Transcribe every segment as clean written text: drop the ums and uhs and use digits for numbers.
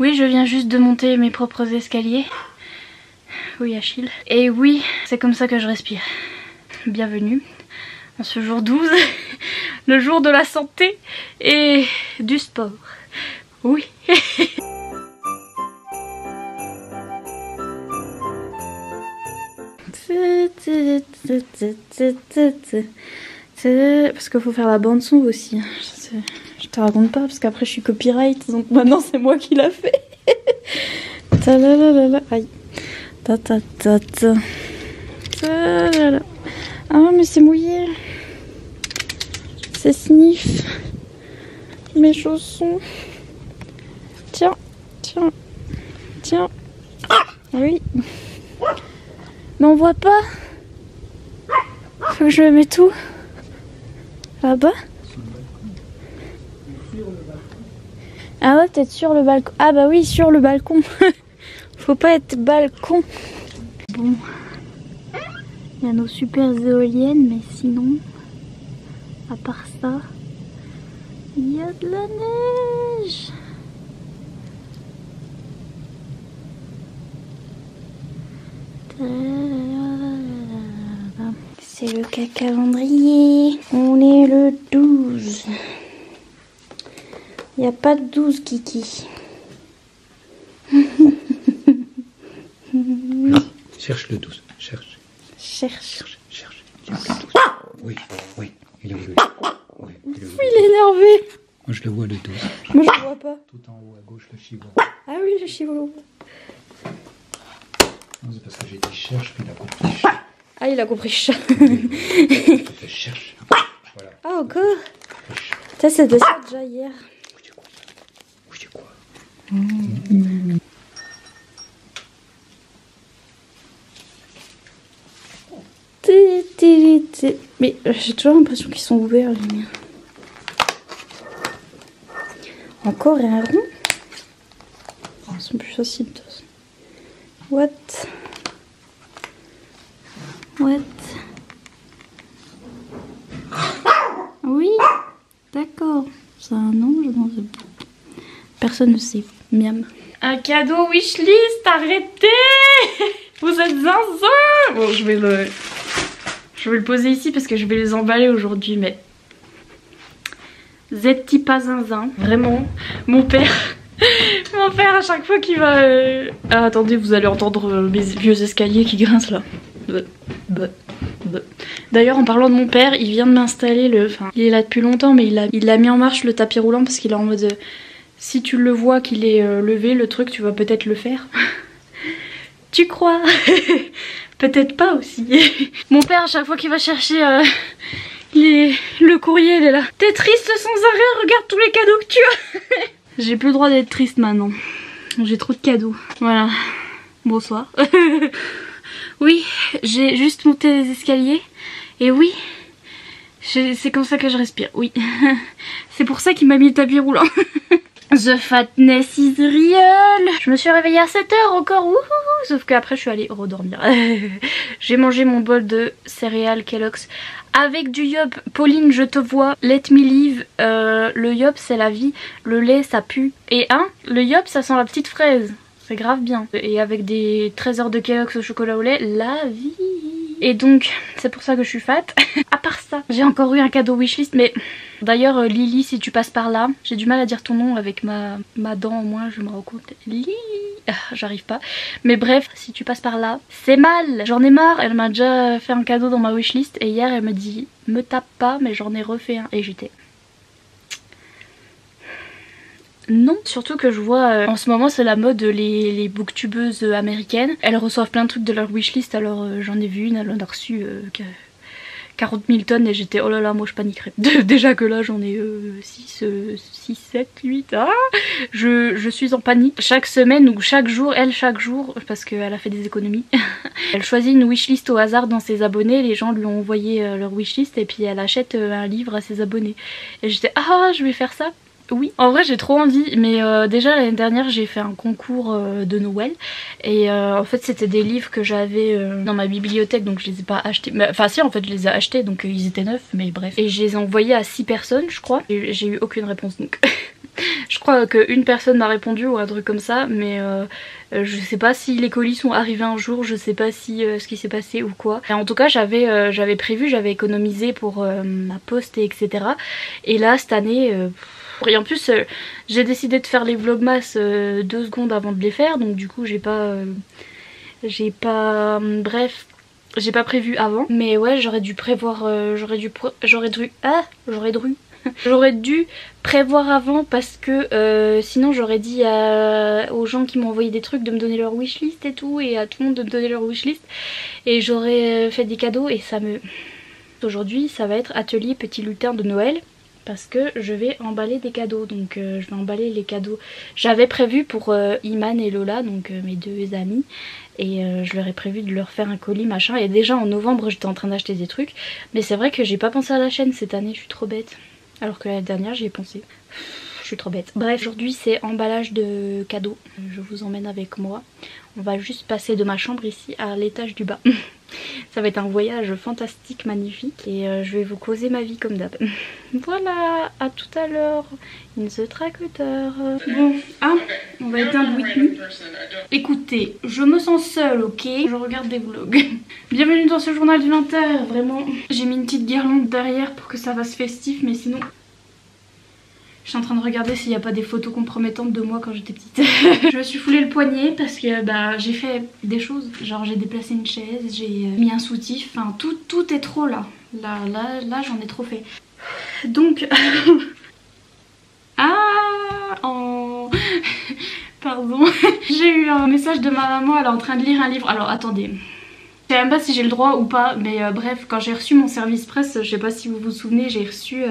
Oui, je viens juste de monter mes propres escaliers. Oui, Achille. Et oui, c'est comme ça que je respire. Bienvenue en ce jour 12, le jour de la santé et du sport. Oui. Parce qu'il faut faire la bande son aussi. Je te raconte pas parce qu'après je suis copyright, donc maintenant c'est moi qui l'a fait. Aïe. Ta ta ta ta. Ah mais c'est mouillé. C'est sniff. Mes chaussons. Tiens, tiens, tiens. Oui. Mais on voit pas. Faut que je me mette où? Là-bas? Ah ouais, peut-être sur le balcon. Ah bah oui, sur le balcon. Faut pas être balcon. Bon. Il y a nos super éoliennes, mais sinon, à part ça, il y a de la neige. C'est le calendrier. On est le 12. Il n'y a pas de 12, Kiki. Cherche le 12. Cherche. Cherche. Cherche. Il est où le 12? Oui, oui. Il est où le 12? Oui, il est où le 12? Il est énervé. Moi je le vois le 12. Moi je le vois pas. Tout en haut à gauche le chiffre. Ah oui, le chiffre. Non, c'est parce que j'ai dit cherche, puis il a compris cherche. Ah, il a compris chat. Je cherche. Voilà. Ah, encore. Ça, c'était ça déjà hier. Oui, c'est quoi? Mais j'ai toujours l'impression qu'ils sont ouverts, les miens. Encore un rond. Ils sont plus faciles de toute façon. What? Oui, d'accord. C'est un ange dans un... Personne ne sait. Miam. Un cadeau wishlist, arrêtez. Vous êtes zinzin. Bon, je vais le poser ici parce que je vais les emballer aujourd'hui, mais... Vous êtes pas zinzin. Vraiment, mon père... Mon père, à chaque fois qu'il va... Ah, attendez, vous allez entendre mes vieux escaliers qui grincent là. D'ailleurs, en parlant de mon père, il vient de m'installer le... Enfin, il est là depuis longtemps, mais il a mis en marche le tapis roulant parce qu'il est en mode... Si tu le vois qu'il est levé, le truc, tu vas peut-être le faire. Tu crois? Peut-être pas aussi. Mon père, à chaque fois qu'il va chercher le courrier, il est là. T'es triste sans arrêt, regarde tous les cadeaux que tu as. J'ai plus le droit d'être triste maintenant. J'ai trop de cadeaux. Voilà. Bonsoir. Oui, j'ai juste monté les escaliers. Et oui, c'est comme ça que je respire. Oui. C'est pour ça qu'il m'a mis le tapis roulant. The fatness is real. Je me suis réveillée à 7 h encore. Wouhou. Sauf qu'après je suis allée redormir. J'ai mangé mon bol de céréales Kellogg's avec du yop. Pauline, je te vois. Let me live. Le yop c'est la vie. Le lait ça pue. Et le yop ça sent la petite fraise. C'est grave bien. Et avec des 13 heures de Kellogg's au chocolat au lait, la vie. Et donc c'est pour ça que je suis fat. À part ça, j'ai encore eu un cadeau wishlist. Mais d'ailleurs Lily, si tu passes par là, j'ai du mal à dire ton nom avec ma dent au moins, je me rends compte. Lily, j'arrive pas. Mais bref, si tu passes par là, c'est mal. J'en ai marre. Elle m'a déjà fait un cadeau dans ma wishlist. Et hier elle me dit, me tape pas, mais j'en ai refait un. Et j'étais... Non, surtout que je vois en ce moment c'est la mode les booktubeuses américaines. Elles reçoivent plein de trucs de leur wishlist, alors j'en ai vu une, elle en a reçu 40 000 tonnes et j'étais oh là là, moi je paniquerais. Déjà que là j'en ai 6, 7, 8, je suis en panique. Chaque semaine ou chaque jour, parce qu'elle a fait des économies, elle choisit une wishlist au hasard dans ses abonnés, les gens lui ont envoyé leur wishlist et puis elle achète un livre à ses abonnés. Et j'étais je vais faire ça. Oui, en vrai j'ai trop envie, mais déjà l'année dernière j'ai fait un concours de Noël et en fait c'était des livres que j'avais dans ma bibliothèque, donc je les ai pas achetés, enfin si en fait je les ai achetés, donc ils étaient neufs, mais bref. Et je les ai envoyés à 6 personnes je crois, et j'ai eu aucune réponse donc Je crois qu'une personne m'a répondu ou un truc comme ça, mais je sais pas si les colis sont arrivés un jour, je sais pas si ce qui s'est passé ou quoi. Et en tout cas j'avais prévu, j'avais économisé pour ma poste et etc. Et là cette année... et en plus j'ai décidé de faire les vlogmas 2 secondes avant de les faire, donc du coup j'ai pas bref, j'ai pas prévu avant. Mais ouais, j'aurais dû prévoir, j'aurais dû prévoir avant, parce que sinon j'aurais dit aux gens qui m'ont envoyé des trucs de me donner leur wishlist et tout, et à tout le monde de me donner leur wishlist, et j'aurais fait des cadeaux et ça me... Aujourd'hui ça va être atelier petit lutin de Noël, parce que je vais emballer des cadeaux, donc je vais emballer les cadeaux. J'avais prévu pour Iman et Lola, donc mes 2 amis, et je leur ai prévu de leur faire un colis machin, et déjà en novembre j'étais en train d'acheter des trucs, mais c'est vrai que j'ai pas pensé à la chaîne cette année, je suis trop bête, alors que l'année dernière j'y ai pensé. Je suis trop bête. Bref, aujourd'hui c'est emballage de cadeaux, je vous emmène avec moi. On va juste passer de ma chambre ici à l'étage du bas. Ça va être un voyage fantastique, magnifique, et je vais vous causer ma vie comme d'hab. Voilà, à tout à l'heure, in the tracteur. Bon, on va éteindre Whitney. Écoutez, je me sens seule, ok? Je regarde des vlogs. Bienvenue dans ce journal du 20h, vraiment. J'ai mis une petite guirlande derrière pour que ça fasse festif, mais sinon... Je suis en train de regarder s'il n'y a pas des photos compromettantes de moi quand j'étais petite. Je me suis foulé le poignet parce que j'ai fait des choses. Genre j'ai déplacé une chaise, j'ai mis un soutif. Enfin tout est trop là. Là j'en ai trop fait. Donc... Pardon. J'ai eu un message de ma maman, elle est en train de lire un livre. Alors attendez. Je sais même pas si j'ai le droit ou pas. Mais bref, quand j'ai reçu mon service presse, je sais pas si vous vous souvenez, j'ai reçu...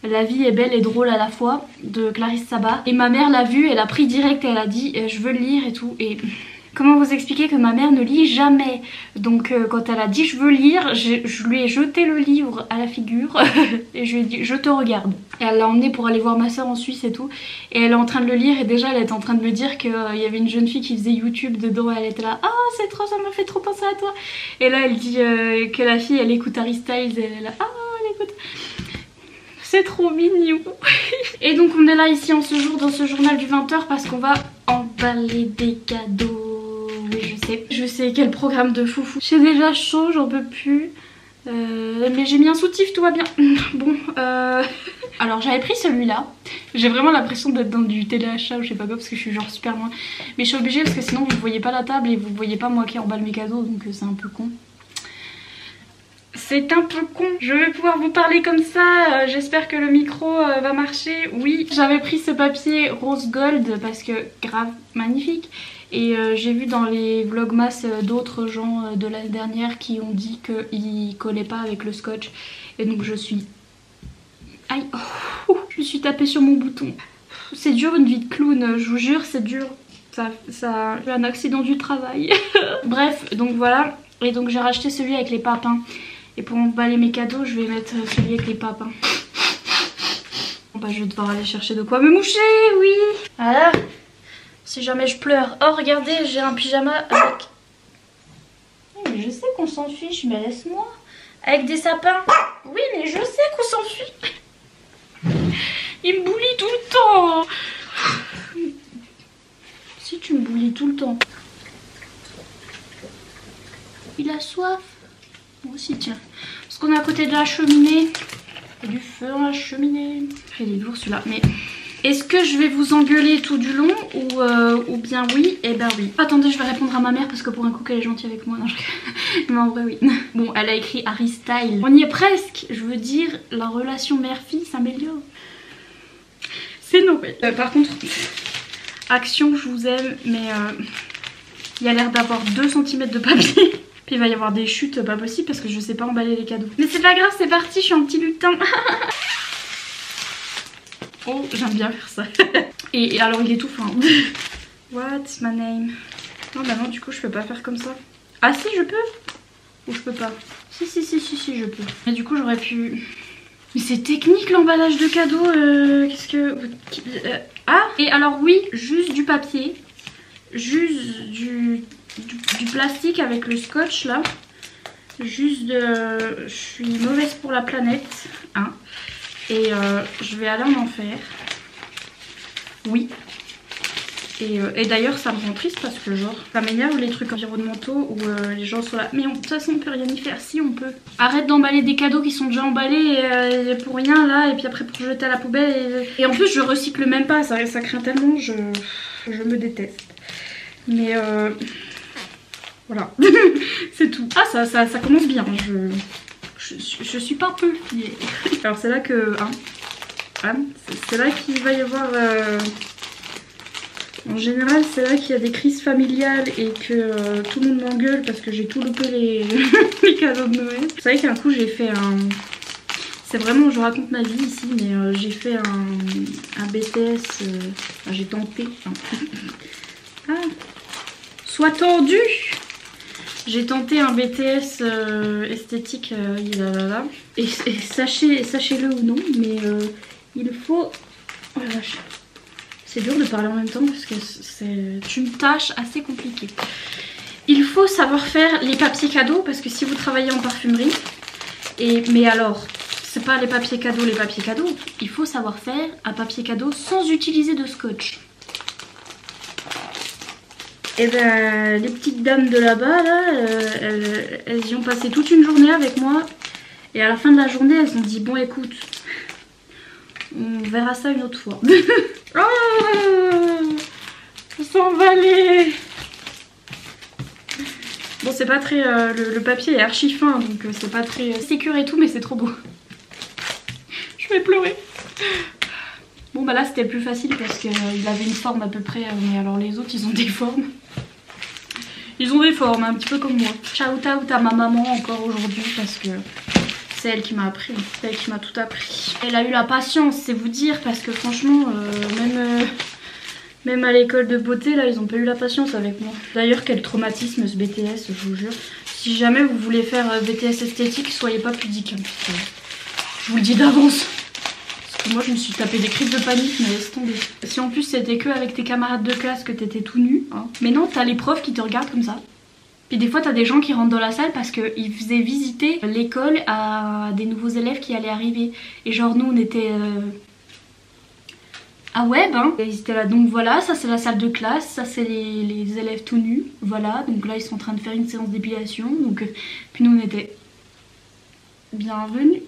La vie est belle et drôle à la fois de Clarisse Sabat, et ma mère l'a vu, elle a pris direct et elle a dit je veux le lire et tout. Et comment vous expliquer que ma mère ne lit jamais, donc quand elle a dit je veux lire, je lui ai jeté le livre à la figure et je lui ai dit je te regarde. Et elle l'a emmené pour aller voir ma soeur en Suisse et tout, et elle est en train de le lire, et déjà elle est en train de me dire qu'il y avait une jeune fille qui faisait YouTube dedans, et elle était là oh c'est trop, ça m'a fait trop penser à toi. Et là elle dit que la fille elle écoute Harry Styles, et elle est là elle écoute... C'est trop mignon. Et donc on est là ici en ce jour dans ce journal du 20h parce qu'on va emballer des cadeaux. Oui je sais quel programme de foufou. J'ai déjà chaud, j'en peux plus. Mais j'ai mis un soutif, tout va bien. Bon alors j'avais pris celui-là. J'ai vraiment l'impression d'être dans du téléachat ou je sais pas quoi, parce que je suis genre super loin. Mais je suis obligée parce que sinon vous voyez pas la table et vous voyez pas moi qui emballe mes cadeaux, donc c'est un peu con. C'est un peu con, je vais pouvoir vous parler comme ça, j'espère que le micro va marcher. Oui, j'avais pris ce papier rose gold parce que grave magnifique. Et j'ai vu dans les vlogmas d'autres gens de l'année dernière qui ont dit qu'ils collaient pas avec le scotch. Et donc je suis... Aïe, je me suis tapée sur mon bouton. C'est dur une vie de clown, je vous jure, c'est dur. Ça j'ai un accident du travail. Bref, donc voilà. Et donc j'ai racheté celui avec les papins. Et pour emballer mes cadeaux, je vais mettre celui avec les papins. Bon je vais devoir aller chercher de quoi me moucher, oui. Voilà. Si jamais je pleure. Oh regardez, j'ai un pyjama avec... Mais je sais qu'on s'en fiche, mais laisse-moi. Avec des sapins. Oui mais je sais qu'on s'en fiche. Il me boulie tout le temps. Si tu me boulis tout le temps. Il a soif. Moi aussi tiens. Parce qu'on est à côté de la cheminée. Il y a du feu dans la cheminée. Il est lourd celui-là. Mais est-ce que je vais vous engueuler tout du long ou bien oui? Eh ben oui. Attendez, je vais répondre à ma mère parce que pour un coup qu'elle est gentille avec moi. Non, mais en vrai oui. Bon, elle a écrit Harry Style. On y est presque. Je veux dire, la relation mère-fille s'améliore. C'est Noël. Par contre, Action, je vous aime, mais il y a l'air d'avoir 2 cm de papier. Puis il va y avoir des chutes pas possible parce que je sais pas emballer les cadeaux. Mais c'est pas grave, c'est parti, je suis un petit lutin. Oh, j'aime bien faire ça. Et alors il est tout fin. What's my name? Non bah non, du coup je peux pas faire comme ça. Ah si, je peux? Ou je peux pas? Si je peux. Mais du coup j'aurais pu... Mais c'est technique l'emballage de cadeaux. Qu'est-ce que... Ah, et alors oui, juste du papier. Juste du plastique avec le scotch là. Juste de... Je suis mauvaise pour la planète. Hein. Et je vais aller en enfer. Oui. Et d'ailleurs ça me rend triste parce que genre ça m'énerve les trucs environnementaux où les gens sont là mais de toute façon on peut rien y faire. Si on peut. Arrête d'emballer des cadeaux qui sont déjà emballés pour rien là et puis après pour jeter à la poubelle et en plus je recycle même pas, ça craint tellement, je me déteste. Mais voilà. C'est tout. Ah ça commence bien, je suis pas un peu. Alors c'est là que c'est là qu'il va y avoir en général c'est là qu'il y a des crises familiales et que tout le monde m'engueule parce que j'ai tout loupé les cadeaux de Noël. Vous savez qu'un coup j'ai fait un... C'est vraiment, je raconte ma vie ici, mais j'ai fait un BTS, enfin, j'ai tenté. Ah, sois tendu. J'ai tenté un BTS esthétique, et sachez-le ou non, mais il faut... Oh la vache. C'est dur de parler en même temps parce que c'est une tâche assez compliquée. Il faut savoir faire les papiers cadeaux parce que si vous travaillez en parfumerie, mais alors, c'est pas les papiers cadeaux, il faut savoir faire un papier cadeau sans utiliser de scotch. Et ben les petites dames de là-bas, là, elles y ont passé toute une journée avec moi. Et à la fin de la journée, elles ont dit bon écoute, on verra ça une autre fois. Oh, s'emballer. Bon c'est pas très... le papier est archi fin donc c'est pas très sécure et tout mais c'est trop beau. Je vais pleurer. Bon bah là c'était le plus facile parce qu'il avait une forme à peu près mais alors les autres ils ont des formes. Ils ont des formes un petit peu comme moi. Shout out à ma maman encore aujourd'hui parce que c'est elle qui m'a appris, c'est elle qui m'a tout appris. Elle a eu la patience, c'est vous dire parce que franchement même à l'école de beauté, là, ils ont pas eu la patience avec moi. D'ailleurs, quel traumatisme ce BTS, je vous jure. Si jamais vous voulez faire BTS esthétique, soyez pas pudique. Hein, je vous le dis d'avance. Parce que moi, je me suis tapé des crises de panique, mais laisse tomber. Si en plus c'était que avec tes camarades de classe que t'étais tout nu. Hein. Mais non, t'as les profs qui te regardent comme ça. Puis des fois, t'as des gens qui rentrent dans la salle parce qu'ils faisaient visiter l'école à des nouveaux élèves qui allaient arriver. Et genre, nous, on était... à web, hein. Ils étaient là, donc voilà, ça c'est la salle de classe, ça c'est les élèves tout nus, voilà, donc là ils sont en train de faire une séance d'épilation, donc puis nous on était bienvenue.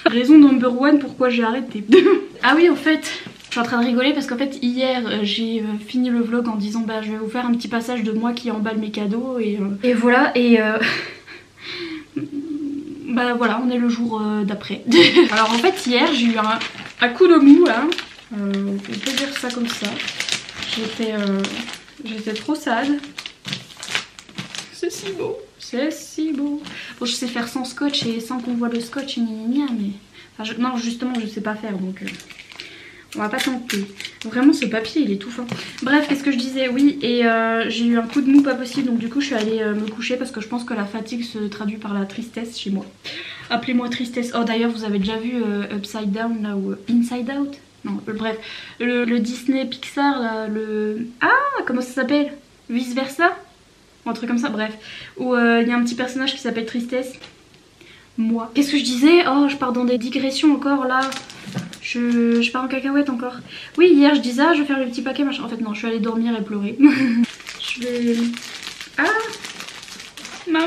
Raison number one pourquoi j'ai arrêté. Ah oui en fait, je suis en train de rigoler parce qu'en fait hier j'ai fini le vlog en disant bah je vais vous faire un petit passage de moi qui emballe mes cadeaux et voilà et bah voilà on est le jour d'après. Alors en fait hier j'ai eu un coup de mou là. On peut dire ça comme ça. J'étais trop sad. C'est si beau. C'est si beau. Bon, je sais faire sans scotch et sans qu'on voit le scotch et mais... Enfin, non, justement, je sais pas faire, donc... On va pas tenter. Vraiment, ce papier, il est tout fin. Bref, qu'est-ce que je disais? Oui, et j'ai eu un coup de mou pas possible, donc du coup, je suis allée me coucher parce que je pense que la fatigue se traduit par la tristesse chez moi. Appelez-moi tristesse. Oh, d'ailleurs, vous avez déjà vu Upside Down, là, ou Inside Out? Non, bref, le Disney Pixar, là, le... Ah, comment ça s'appelle? Vice versa? Un truc comme ça, bref. Où il y a un petit personnage qui s'appelle Tristesse. Moi. Qu'est-ce que je disais? Oh, je pars dans des digressions encore, là. Je pars en cacahuète encore. Oui, hier, je disais, ah, je vais faire le petit paquet, machin. En fait, non, je suis allée dormir et pleurer. Je vais... Ah, maman.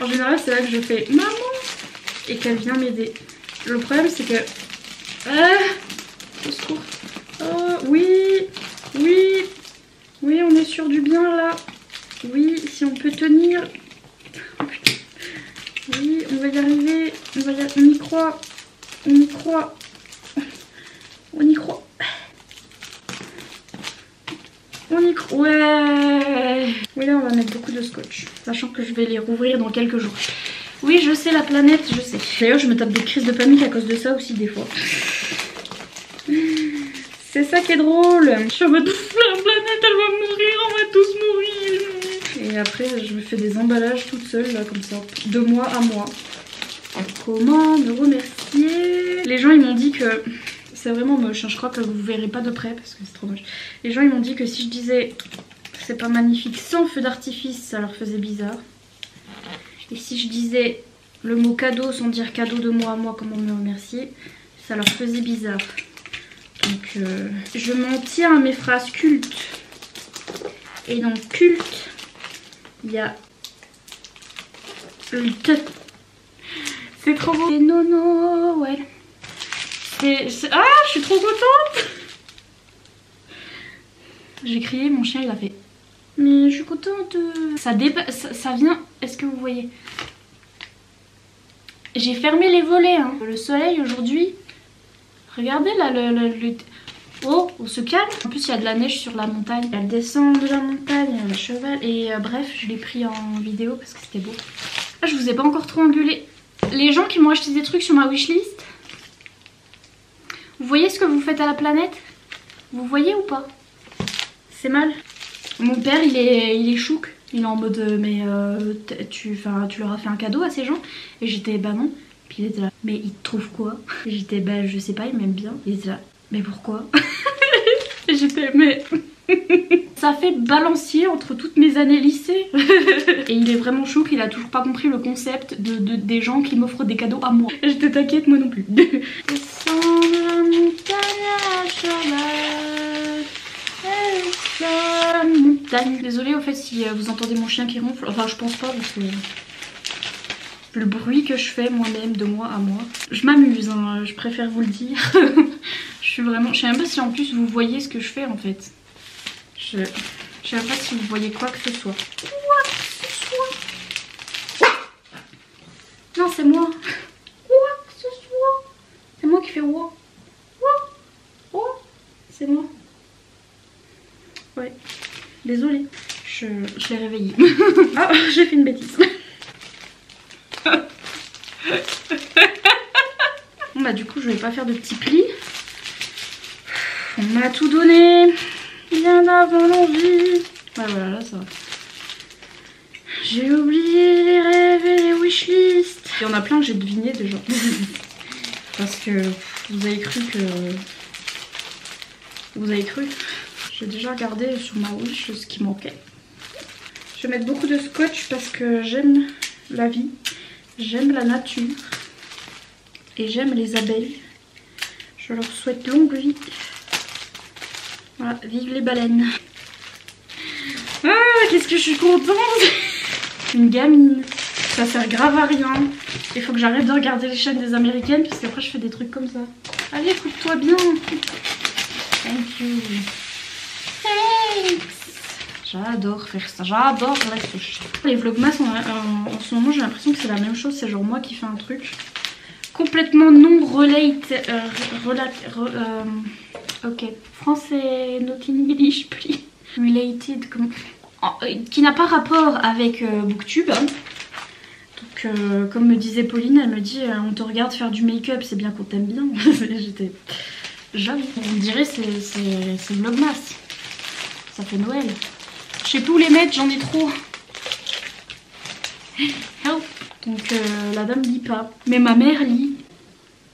En général, c'est là que je fais maman. Et qu'elle vient m'aider. Le problème, c'est que... Au secours. Oh, oui, oui, oui, on est sur du bien là. Oui, si on peut tenir. Oh, putain. Oui, on va y arriver. On y croit. On y croit. On y croit. On y croit. Ouais. Oui, là, on va mettre beaucoup de scotch. Sachant que je vais les rouvrir dans quelques jours. Oui, je sais, la planète, je sais. D'ailleurs, je me tape des crises de panique à cause de ça aussi, des fois. C'est ça qui est drôle. Je vais tout faire, la planète elle va mourir, on va tous mourir. Et après je me fais des emballages toute seule là comme ça, de mois à mois. Comment me remercier? Les gens ils m'ont dit que... C'est vraiment moche, hein. Je crois que vous verrez pas de près parce que c'est trop moche. Les gens ils m'ont dit que si je disais c'est pas magnifique sans feu d'artifice ça leur faisait bizarre. Et si je disais le mot cadeau sans dire cadeau de moi à moi, comment me remercier, ça leur faisait bizarre. Donc je m'en tiens à mes phrases cultes. Et dans culte, il y a le te. C'est trop beau. C'est Nono, ouais. Ah, je suis trop contente. J'ai crié, mon chien il a fait. Mais je suis contente. Ça vient. Est-ce que vous voyez? J'ai fermé les volets. Hein. Le soleil aujourd'hui. Regardez là Oh, on se calme. En plus il y a de la neige sur la montagne. Elle descend de la montagne, le cheval. Et bref, je l'ai pris en vidéo parce que c'était beau. Ah, je vous ai pas encore trop engueulé. Les gens qui m'ont acheté des trucs sur ma wishlist. Vous voyez ce que vous faites à la planète? Vous voyez ou pas? C'est mal. Mon père il est chouc. Il est en mode mais tu leur as fait un cadeau à ces gens? Et j'étais bah non. Puis il était là, mais il te trouve quoi? J'étais bah je sais pas, il m'aime bien. Il était là, mais pourquoi? Et j'étais mais... Ça fait balancier entre toutes mes années lycée. Et il est vraiment chou, il a toujours pas compris le concept des gens qui m'offrent des cadeaux à moi. J'étais t'inquiète, moi non plus. Descends de la montagne à cheval, montagne. Désolée au fait si vous entendez mon chien qui ronfle. Enfin je pense pas parce que... Le bruit que je fais moi-même de moi à moi. Je m'amuse, hein, je préfère vous le dire. Je suis vraiment... Je sais même pas si en plus vous voyez ce que je fais en fait. Je sais même pas si vous voyez quoi que ce soit. Quoi que ce soit. Non, c'est moi. Quoi que ce soit. C'est moi qui fais ouah. Ouah. C'est moi. Ouais. Désolée. Je l'ai réveillé. Ah, j'ai fait une bêtise. Bon bah du coup je vais pas faire de petits plis. On m'a tout donné. Bien avant l'envie. Ouais voilà là ça va. J'ai oublié les rêves et les wishlists. Il y en a plein que j'ai deviné déjà. Parce que vous avez cru que... Vous avez cru? J'ai déjà regardé sur ma wish ce qui manquait. Je vais mettre beaucoup de scotch parce que j'aime la vie. J'aime la nature. Et j'aime les abeilles. Je leur souhaite longue vie. Voilà, vive les baleines. Ah, qu'est-ce que je suis contente. Une gamine. Ça sert grave à rien. Il faut que j'arrête de regarder les chaînes des américaines parce qu'après je fais des trucs comme ça. Allez, écoute-toi bien. Thank you. Thanks. J'adore faire ça. J'adore la touche. Les vlogmas en ce moment j'ai l'impression que c'est la même chose. C'est genre moi qui fais un truc complètement non ok, français, not English, please. Related, qui n'a pas rapport avec Booktube. Hein. Donc, comme me disait Pauline, elle me dit on te regarde faire du make-up, c'est bien qu'on t'aime bien. J'étais j'avoue. Vous me direz, c'est Vlogmas. Ça fait Noël. Je sais plus où les mettre, j'en ai trop. Help. Donc la dame lit pas. Mais ma mère lit.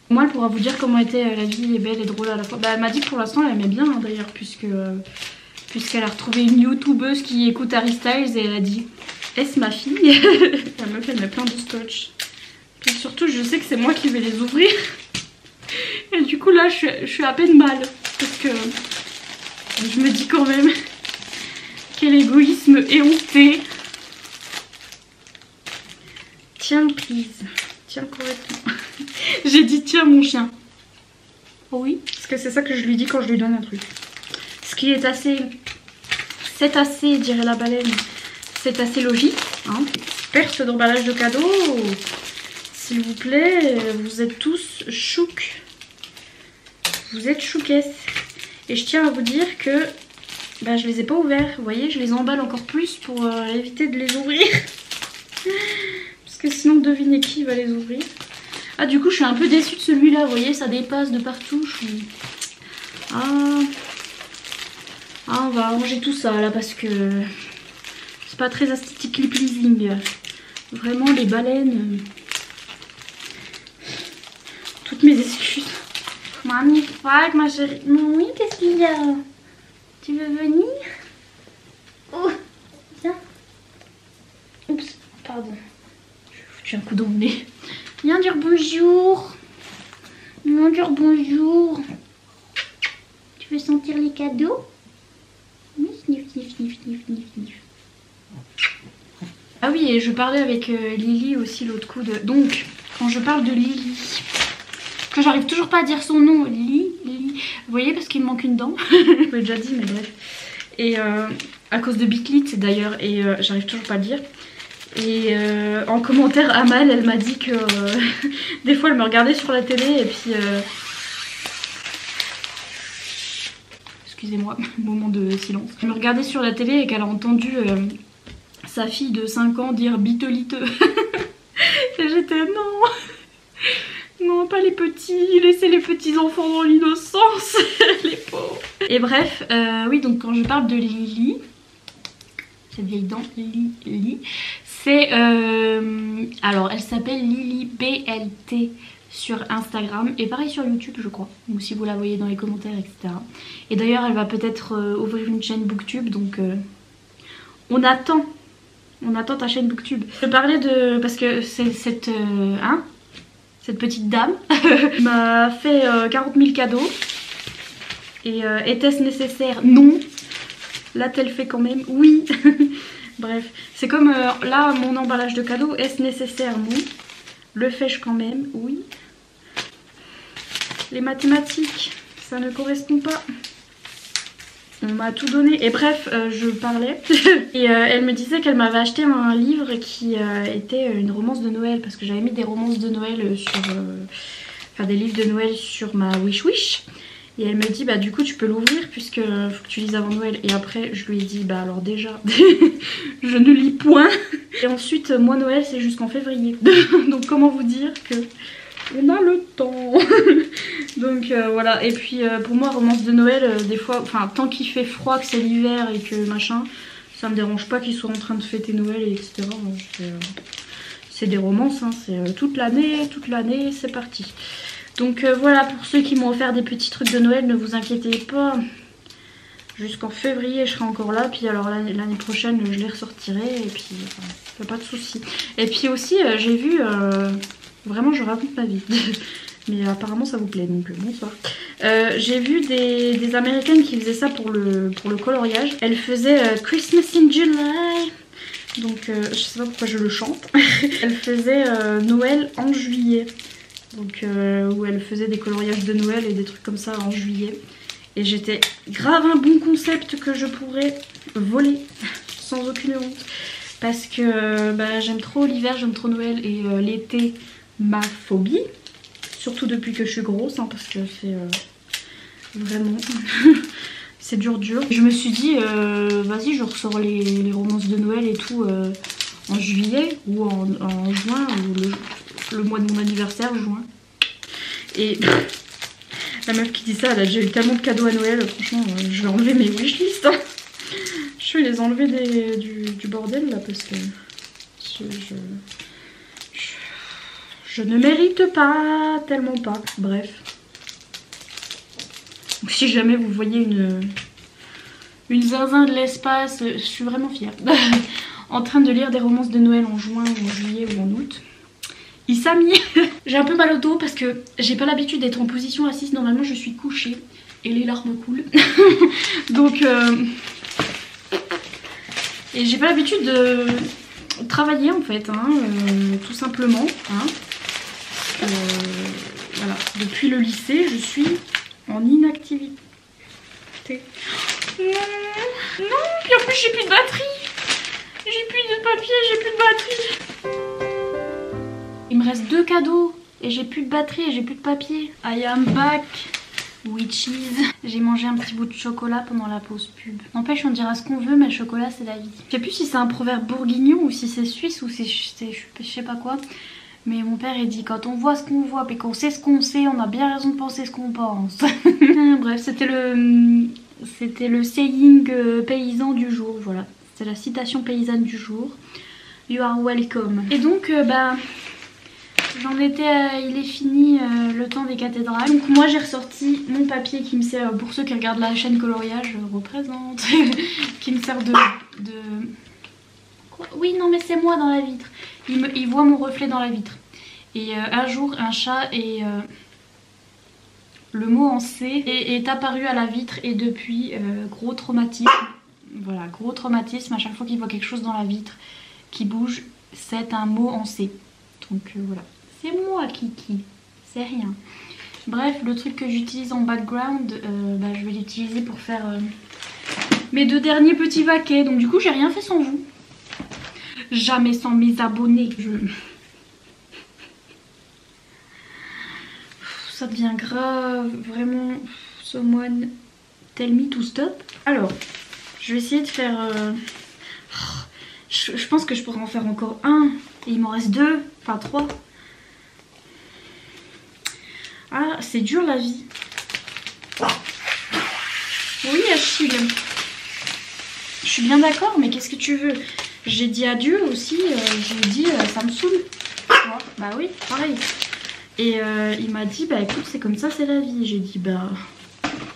Moi elle pourra vous dire comment était la vie est belle et drôle à la fois. Bah elle m'a dit que pour l'instant elle aimait bien hein, d'ailleurs puisqu'elle a retrouvé une youtubeuse qui écoute Harry Styles et elle a dit est-ce ma fille? La meuf elle met plein de scotch. Puis surtout je sais que c'est moi qui vais les ouvrir. Et du coup là je suis à peine mal. Parce que je me dis quand même quel égoïsme éhonté. Tiens please. Tiens correctement. J'ai dit tiens mon chien. Oh oui, parce que c'est ça que je lui dis quand je lui donne un truc. Ce qui est assez... C'est assez, dirait la baleine. C'est assez logique. Hein. Perte d'emballage de cadeaux. S'il vous plaît, vous êtes tous chouques. Vous êtes chouquesses. Et je tiens à vous dire que bah, je les ai pas ouverts. Vous voyez, je les emballe encore plus pour éviter de les ouvrir. Parce que sinon, devinez qui va les ouvrir. Ah, du coup, je suis un peu déçue de celui-là. Vous voyez, ça dépasse de partout. Ah, on va ranger tout ça là parce que c'est pas très aesthetically pleasing. Vraiment, les baleines. Toutes mes excuses. Mamie, fuck, ma chérie. Oui, qu'est-ce qu'il y a? Tu veux venir? Oh, viens. Oups, pardon. J'ai foutu un coup dans le nez. Viens dire bonjour. Viens dire bonjour. sentir les cadeaux? Oui, sniff, sniff, sniff, sniff, sniff, sniff. Ah oui, et je parlais avec Lily aussi l'autre coup de... Donc, quand je parle de Lily, que j'arrive toujours pas à dire son nom, Lily, vous voyez, parce qu'il me manque une dent. Je vous l'ai déjà dit, mais bref. Et à cause de Biclit d'ailleurs, et j'arrive toujours pas à le dire. Et en commentaire, Amal, elle m'a dit que des fois elle me regardait sur la télé et puis... Excusez-moi, moment de silence. Elle me regardait sur la télé et qu'elle a entendu sa fille de 5 ans dire bitelite. Et j'étais non, non, pas les petits, laissez les petits enfants dans l'innocence, les pauvres. Et bref, oui, donc quand je parle de Lily, cette vieille dent, Lily, c'est... alors, elle s'appelle Lily BLT sur Instagram et pareil sur YouTube, je crois, ou si vous la voyez dans les commentaires, etc. Et d'ailleurs, elle va peut-être ouvrir une chaîne Booktube, donc on attend ta chaîne Booktube. Je parlais de... parce que c'est cette petite dame m'a fait 40 000 cadeaux. Et était-ce nécessaire? Non. L'a-t-elle fait quand même? Oui. Bref, c'est comme là mon emballage de cadeaux. Est-ce nécessaire? Non. Le fais-je quand même? Oui. Les mathématiques, ça ne correspond pas. On m'a tout donné. Et bref, je parlais. Et elle me disait qu'elle m'avait acheté un livre qui était une romance de Noël. Parce que j'avais mis des romances de Noël sur... enfin des livres de Noël sur ma Wish. Et elle me dit bah du coup tu peux l'ouvrir puisque faut que tu lises avant Noël. Et après je lui ai dit bah alors déjà je ne lis point. Et ensuite moi Noël c'est jusqu'en février. Donc comment vous dire que on a le temps. Donc voilà. Et puis pour moi romance de Noël des fois, enfin tant qu'il fait froid, que c'est l'hiver et que machin, ça me dérange pas qu'ils soient en train de fêter Noël et etc. C'est des romances hein, c'est toute l'année c'est parti. Donc voilà, pour ceux qui m'ont offert des petits trucs de Noël, ne vous inquiétez pas. Jusqu'en février, je serai encore là. Puis alors l'année prochaine, je les ressortirai. Et puis, enfin, pas de soucis. Et puis aussi, j'ai vu... vraiment, je raconte ma vie. Mais apparemment, ça vous plaît. Donc bonsoir. J'ai vu des Américaines qui faisaient ça pour le coloriage. Elles faisaient Christmas in July. Donc je sais pas pourquoi je le chante. Elles faisaient Noël en juillet. Donc où elle faisait des coloriages de Noël et des trucs comme ça en juillet. Et j'étais grave un bon concept que je pourrais voler sans aucune honte. Parce que bah, j'aime trop l'hiver, j'aime trop Noël et l'été, ma phobie. Surtout depuis que je suis grosse, hein, parce que c'est vraiment... c'est dur. Je me suis dit, vas-y je ressors les romances de Noël et tout en juillet ou en juin ou le mois de mon anniversaire, juin. Et la meuf qui dit ça, elle a déjà eu tellement de cadeaux à Noël, franchement, je vais enlever mes wishlist. Hein. Je vais les enlever du bordel là parce que je ne mérite pas, tellement pas. Bref. Donc, si jamais vous voyez une zinzin de l'espace, je suis vraiment fière. En train de lire des romances de Noël en juin ou en juillet ou en août. Isami. J'ai un peu mal au dos parce que j'ai pas l'habitude d'être en position assise. Normalement je suis couchée et les larmes coulent. Donc et j'ai pas l'habitude de travailler en fait hein, tout simplement hein. Voilà, depuis le lycée je suis en inactivité. Non, puis en plus j'ai plus de batterie. J'ai plus de papier, j'ai plus de batterie. Il me reste 2 cadeaux et j'ai plus de batterie et j'ai plus de papier. I am back, witches. J'ai mangé un petit bout de chocolat pendant la pause pub. N'empêche, on dira ce qu'on veut, mais le chocolat c'est la vie. Je sais plus si c'est un proverbe bourguignon ou si c'est suisse ou si je sais pas quoi. Mais mon père il dit quand on voit ce qu'on voit et qu'on sait ce qu'on sait, on a bien raison de penser ce qu'on pense. Bref, c'était le saying paysan du jour, voilà. C'est la citation paysanne du jour. You are welcome. Et donc, bah... j'en étais, il est fini le temps des cathédrales. Donc moi j'ai ressorti mon papier qui me sert, pour ceux qui regardent la chaîne coloriage, représente, qui me sert de... Quoi? Oui non mais c'est moi dans la vitre. Il voit mon reflet dans la vitre. Et un jour un chat est Le mot en C est apparu à la vitre et depuis, gros traumatisme. Voilà, gros traumatisme. À chaque fois qu'il voit quelque chose dans la vitre qui bouge, c'est un mot en C. Donc voilà. C'est moi Kiki, c'est rien. Bref, le truc que j'utilise en background, je vais l'utiliser pour faire mes 2 derniers petits vaquets. Donc du coup, j'ai rien fait sans vous. Jamais sans mes abonnés. Ça devient grave, vraiment. Someone tell me to stop. Alors, je vais essayer de faire... Je pense que je pourrais en faire encore un. Et il m'en reste 2, enfin 3. Ah, c'est dur la vie. Oui, Achille. Je suis bien d'accord, mais qu'est-ce que tu veux? J'ai dit adieu aussi, j'ai dit ça me saoule. Bah oui, pareil. Et il m'a dit, bah écoute, c'est comme ça, c'est la vie. J'ai dit, bah,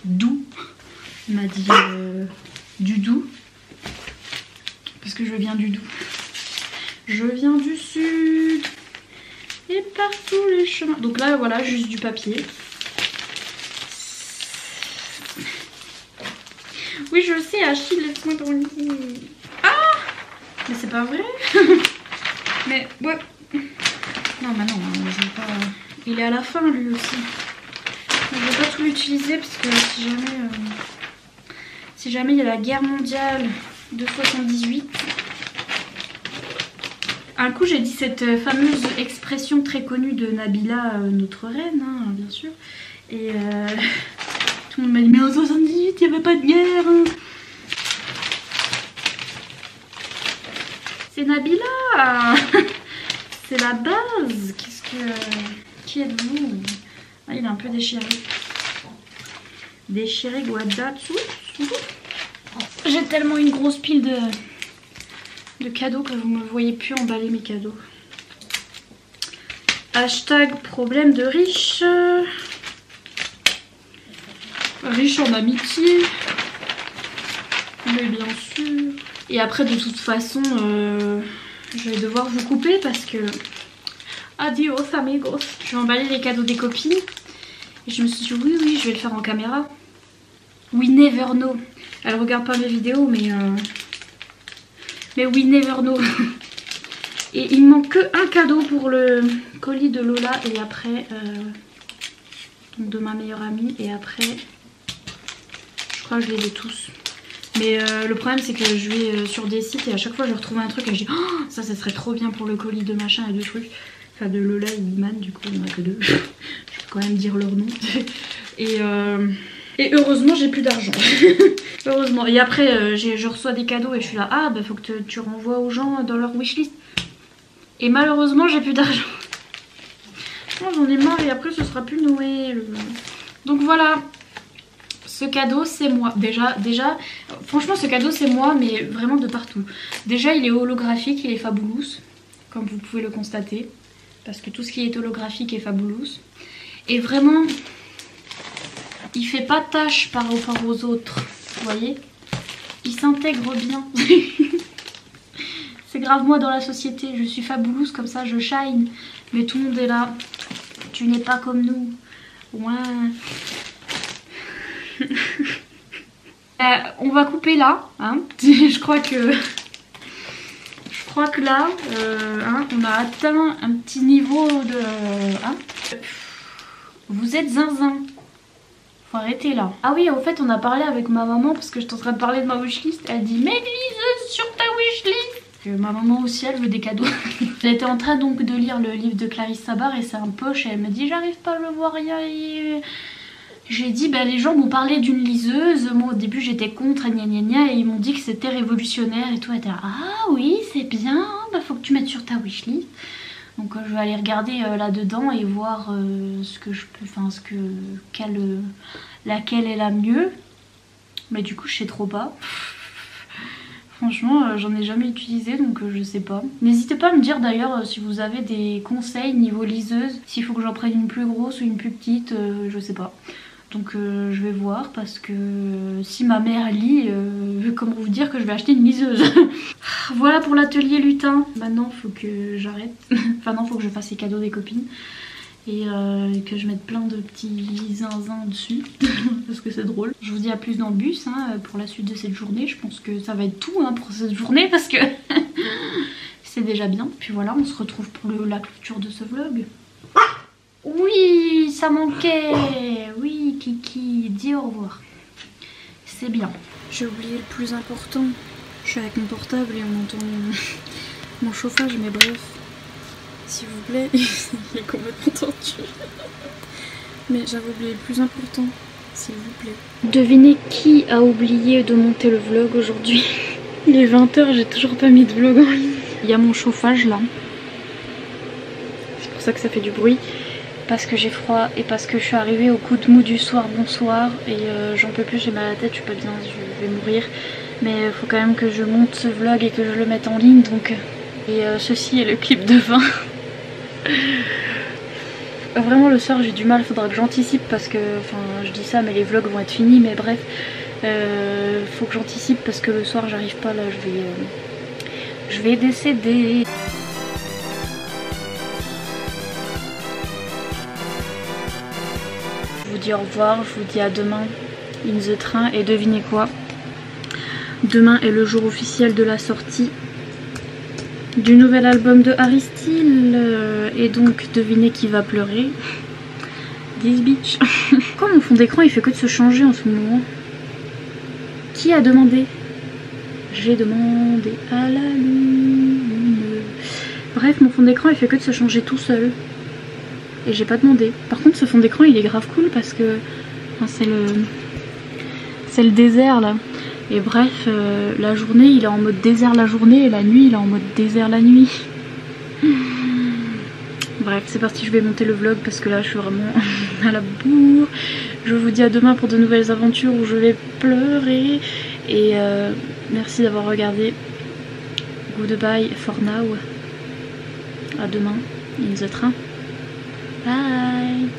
d'où? Il m'a dit, du Doubs. Parce que je viens du Doubs. Je viens du sud. Et par tous les chemins. Donc là, voilà, juste du papier. Oui, je sais, Achille, laisse-moi tranquille. Ah! Mais c'est pas vrai. Mais, ouais. Non, bah non, je vais pas... Il est à la fin, lui aussi. Je vais pas tout l'utiliser parce que si jamais il y a la guerre mondiale de 78... Un coup, j'ai dit cette fameuse expression très connue de Nabila, notre reine, hein, bien sûr. Et tout le monde m'a dit, mais en 78, il n'y avait pas de guerre. Hein. C'est Nabila. C'est la base. Qu'est-ce que... Qui êtes-vous? Ah, il est un peu déchiré. Déchiré, Guadatsu. J'ai tellement une grosse pile de cadeaux que vous me voyez plus emballer mes cadeaux. Hashtag problème de riche. Riche en amitié. Mais bien sûr. Et après de toute façon je vais devoir vous couper parce que adios amigos. Je vais emballer les cadeaux des copines. Et je me suis dit oui je vais le faire en caméra. We never know. Elle regarde pas mes vidéos mais we never know. Et il me manque que un cadeau pour le colis de Lola et après de ma meilleure amie et après je crois que je les ai tous. Mais le problème c'est que je vais sur des sites et à chaque fois je retrouve un truc et je dis oh, ça serait trop bien pour le colis de machin et de trucs. Enfin de Lola et Iman, du coup il n'y en a que 2. Je peux quand même dire leur nom. Et heureusement j'ai plus d'argent. Heureusement. Et après je reçois des cadeaux et je suis là, ah bah faut que tu renvoies aux gens dans leur wishlist. Et malheureusement j'ai plus d'argent. Oh, j'en ai marre et après ce sera plus Noël. Donc voilà. Ce cadeau c'est moi. Déjà, franchement ce cadeau c'est moi mais vraiment de partout. Déjà il est holographique, il est fabulous. Comme vous pouvez le constater. Parce que tout ce qui est holographique est fabulous. Et vraiment... il fait pas tâche par rapport aux autres, vous voyez. Il s'intègre bien. C'est grave moi dans la société, je suis fabuleuse comme ça, je shine. Mais tout le monde est là, tu n'es pas comme nous. Ouais. On va couper là, hein. Je crois que là, on a atteint un petit niveau de... Hein. Vous êtes zinzin. Faut arrêter là. Ah oui, en fait on a parlé avec ma maman parce que j'étais en train de parler de ma wishlist. Elle dit mets une liseuse sur ta wishlist. Que ma maman aussi elle veut des cadeaux. Elle était en train donc de lire le livre de Clarisse Sabar et c'est un poche et elle me dit j'arrive pas à le voir rien. J'ai dit bah les gens m'ont parlé d'une liseuse. Moi au début j'étais contre gna gna gna et ils m'ont dit que c'était révolutionnaire et tout. Elle était là, ah oui c'est bien, bah faut que tu mettes sur ta wishlist. Donc je vais aller regarder là-dedans et voir ce que je peux, enfin laquelle est la mieux. Mais du coup je sais trop pas. Franchement j'en ai jamais utilisé donc je sais pas. N'hésitez pas à me dire d'ailleurs si vous avez des conseils niveau liseuse. S'il faut que j'en prenne une plus grosse ou une plus petite, je sais pas. Donc je vais voir parce que si ma mère lit, comment vous dire que je vais acheter une liseuse. Voilà pour l'atelier lutin. Maintenant faut que j'arrête. Enfin non, faut que je fasse les cadeaux des copines. et que je mette plein de petits zinzins dessus parce que c'est drôle. Je vous dis à plus dans le bus hein, pour la suite de cette journée. Je pense que ça va être tout hein, pour cette journée parce que c'est déjà bien. Puis voilà, on se retrouve pour la clôture de ce vlog. Oui, ça manquait. Oui, Kiki, dis au revoir. C'est bien. J'ai oublié le plus important. Je suis avec mon portable et on entend mon chauffage, mais bref. S'il vous plaît, il est complètement tordu. Mais j'avais oublié le plus important, s'il vous plaît. Devinez qui a oublié de monter le vlog aujourd'hui. Il est 20 h, j'ai toujours pas mis de vlog en ligne. Il y a mon chauffage là. C'est pour ça que ça fait du bruit. Parce que j'ai froid et parce que je suis arrivée au coup de mou du soir, bonsoir. Et j'en peux plus, j'ai mal à la tête, je suis pas bien, je vais mourir. Mais il faut quand même que je monte ce vlog et que je le mette en ligne. Donc. Et ceci est le clip de fin. Vraiment le soir j'ai du mal, faudra que j'anticipe parce que, enfin je dis ça mais les vlogs vont être finis, mais bref, faut que j'anticipe parce que le soir j'arrive pas là, je vais décéder. Je vous dis au revoir, je vous dis à demain, in the train, et devinez quoi, demain est le jour officiel de la sortie du nouvel album de Harry Styles et donc devinez qui va pleurer. This bitch. Pourquoi mon fond d'écran il fait que de se changer en ce moment? Qui a demandé? J'ai demandé à la lune. Bref, mon fond d'écran il fait que de se changer tout seul et j'ai pas demandé. Par contre ce fond d'écran il est grave cool parce que enfin, c'est le désert là. Et bref, la journée il est en mode désert la journée et la nuit il est en mode désert la nuit. Bref, c'est parti, je vais monter le vlog parce que là je suis vraiment à la bourre. Je vous dis à demain pour de nouvelles aventures où je vais pleurer. Et merci d'avoir regardé. Goodbye for now. À demain, in the train. Bye.